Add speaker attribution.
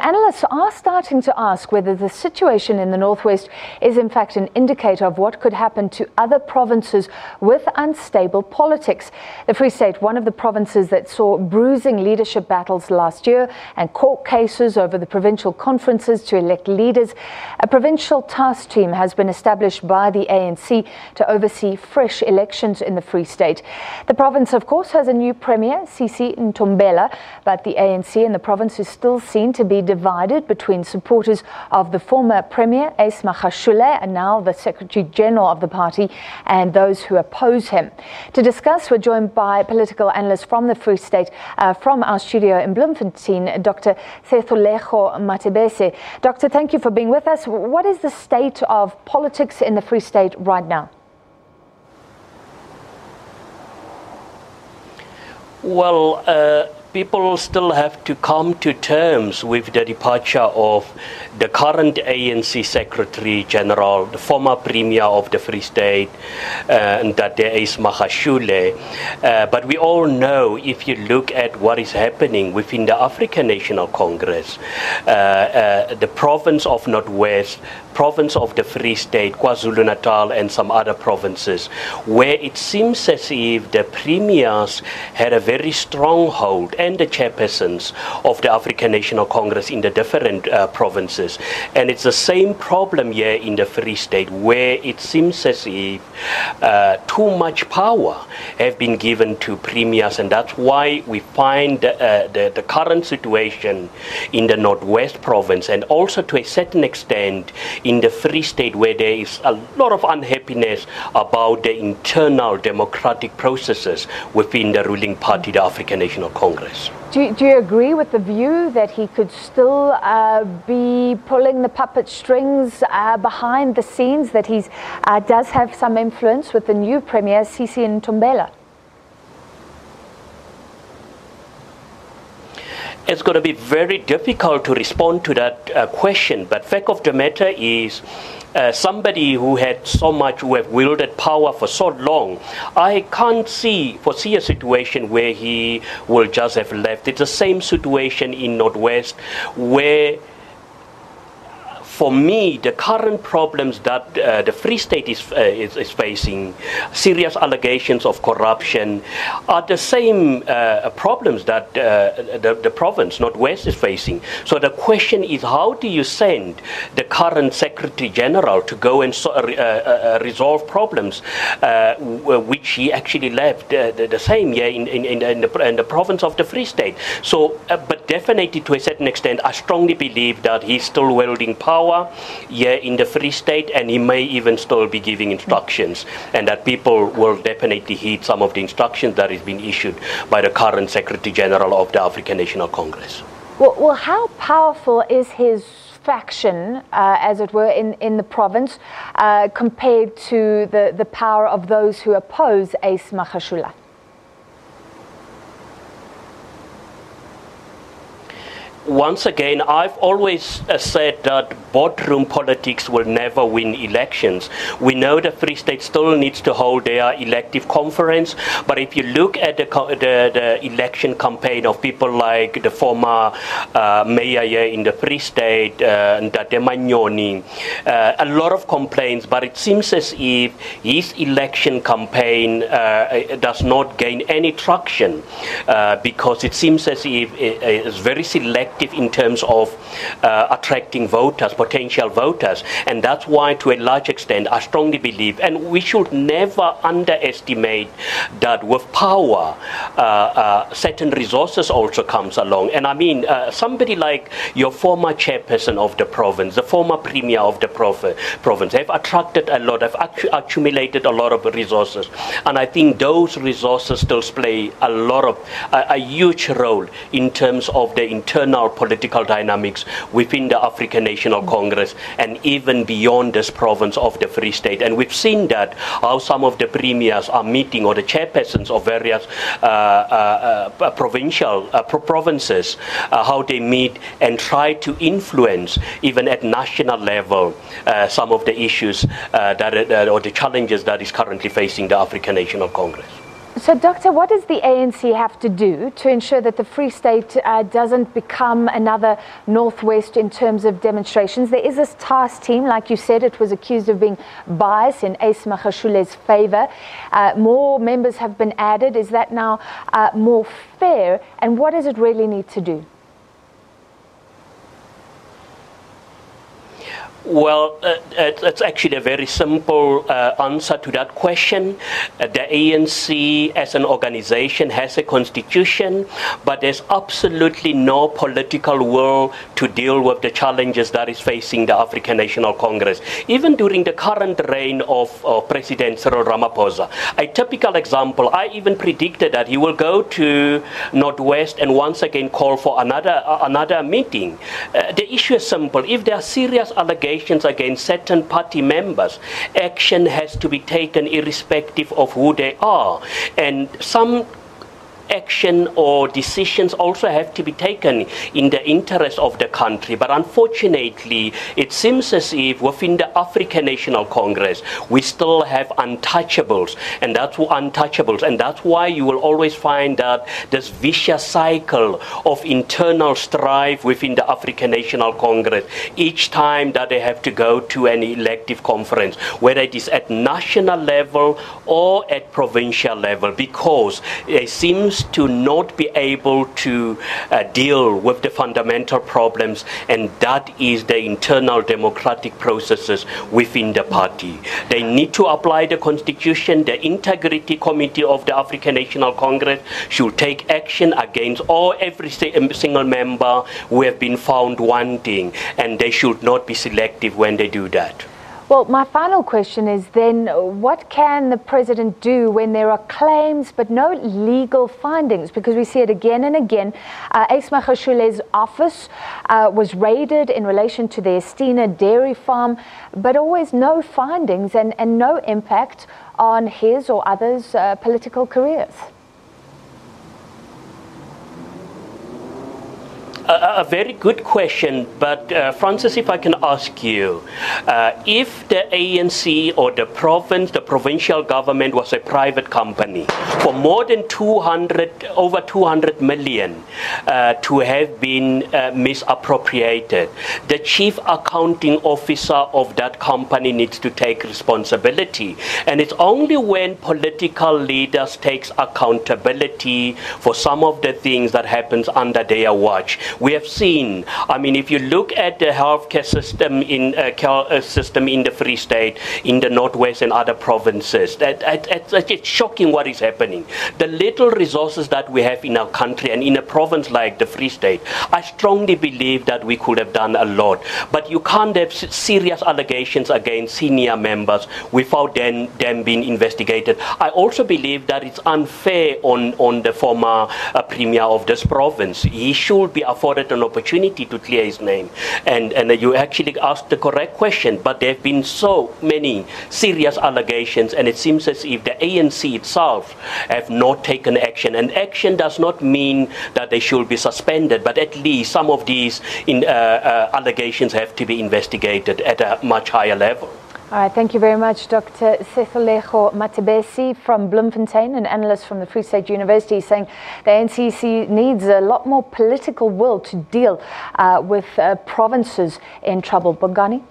Speaker 1: Analysts are starting to ask whether the situation in the Northwest is in fact an indicator of what could happen to other provinces with unstable politics. The Free State, one of the provinces that saw bruising leadership battles last year and court cases over the provincial conferences to elect leaders, a provincial task team has been established by the ANC to oversee fresh elections in the Free State. The province, of course, has a new premier, Sisi Ntombela, but the ANC in the province is still seen to be divided between supporters of the former Premier, Magashule, and now the Secretary General of the party, and those who oppose him. To discuss, we're joined by political analysts from the Free State, from our studio in Bloemfontein, Dr. Sethulego Matebesi. Doctor, thank you for being with us. What is the state of politics in the Free State right now?
Speaker 2: Well, people still have to come to terms with the departure of the current ANC Secretary General, the former Premier of the Free State, and that there is Magashule. But we all know, if you look at what is happening within the African National Congress, the province of Northwest, province of the Free State, KwaZulu-Natal, and some other provinces, where it seems as if the premiers had a very strong hold, and the chairpersons of the African National Congress in the different provinces. And it's the same problem here in the Free State, where it seems as if too much power have been given to premiers, and that's why we find the current situation in the Northwest province, and also to a certain extent in the Free State, where there is a lot of unhappiness about the internal democratic processes within the ruling party, the African National Congress.
Speaker 1: Do you agree with the view that he could still be pulling the puppet strings behind the scenes, that he does have some influence with the new Premier, Sisi Ntombela?
Speaker 2: It's going to be very difficult to respond to that question, but fact of the matter is, somebody who had so much, who have wielded power for so long, I can't foresee a situation where he will just have left. It's the same situation in Northwest, where for me, the current problems that the Free State is facing, serious allegations of corruption, are the same problems that the province, Northwest, is facing. So the question is, how do you send the current Secretary General to go and resolve problems which he actually left the same year in the province of the Free State? So, but definitely to a certain extent, I strongly believe that he's still wielding power here in the Free State, and he may even still be giving instructions, and that people will definitely heed some of the instructions that has been issued by the current Secretary General of the African National Congress.
Speaker 1: Well, how powerful is his faction, as it were, in the province, compared to the power of those who oppose Magashule?
Speaker 2: Once again, I've always said that boardroom politics will never win elections. We know the Free State still needs to hold their elective conference, but if you look at the election campaign of people like the former mayor here in the Free State, Ndate Manyoni, a lot of complaints, but it seems as if his election campaign does not gain any traction, because it seems as if it is very selective in terms of attracting voters, potential voters, and that's why, to a large extent, I strongly believe, and we should never underestimate that with power, certain resources also comes along. And I mean, somebody like your former chairperson of the province, the former premier of the province, have attracted a lot, have accumulated a lot of resources, and I think those resources still play a huge role in terms of the internal political dynamics within the African National Congress and even beyond this province of the Free State. And we've seen that, how some of the premiers are meeting, or the chairpersons of various provinces, how they meet and try to influence, even at national level, some of the issues or the challenges that is currently facing the African National Congress.
Speaker 1: So, Doctor, what does the ANC have to do to ensure that the Free State doesn't become another Northwest in terms of demonstrations? There is this task team, like you said, it was accused of being biased in Ace Magashule's favor. More members have been added. Is that now more fair? And what does it really need to do?
Speaker 2: Well, it's actually a very simple answer to that question. The ANC as an organization has a constitution, but there's absolutely no political will to deal with the challenges that is facing the African National Congress. Even during the current reign of President Cyril Ramaphosa, a typical example, I even predicted that he will go to Northwest and once again call for another meeting. The issue is simple. If there are serious allegations against certain party members, action has to be taken irrespective of who they are. And some action or decisions also have to be taken in the interest of the country. But unfortunately, it seems as if within the African National Congress, we still have untouchables, and that's why you will always find that this vicious cycle of internal strife within the African National Congress each time that they have to go to an elective conference, whether it is at national level or at provincial level, because it seems to not be able to deal with the fundamental problems, and that is the internal democratic processes within the party. They need to apply the constitution. The Integrity Committee of the African National Congress should take action against every single member who have been found wanting, and they should not be selective when they do that.
Speaker 1: Well, my final question is then, what can the president do when there are claims but no legal findings? Because we see it again and again. Ace Magashule's office was raided in relation to the Estina dairy farm, but always no findings and no impact on his or others' political careers.
Speaker 2: A very good question, but Francis, if I can ask you, if the ANC or the provincial government was a private company, for more than over 200 million to have been misappropriated, the chief accounting officer of that company needs to take responsibility. And it's only when political leaders take accountability for some of the things that happens under their watch. We have seen, I mean, if you look at the healthcare system in the Free State, in the Northwest and other provinces, it's shocking what is happening. The little resources that we have in our country and in a province like the Free State, I strongly believe that we could have done a lot. But you can't have serious allegations against senior members without them being investigated. I also believe that it's unfair on the former premier of this province. He should be afforded an opportunity to clear his name. And you actually asked the correct question, but there have been so many serious allegations, and it seems as if the ANC itself have not taken action. And action does not mean that they should be suspended, but at least some of these allegations have to be investigated at a much higher level.
Speaker 1: All right, thank you very much, Dr. Sethulego Matebesi from Bloemfontein, an analyst from the Free State University, saying the ANC needs a lot more political will to deal with provinces in trouble. Bongani?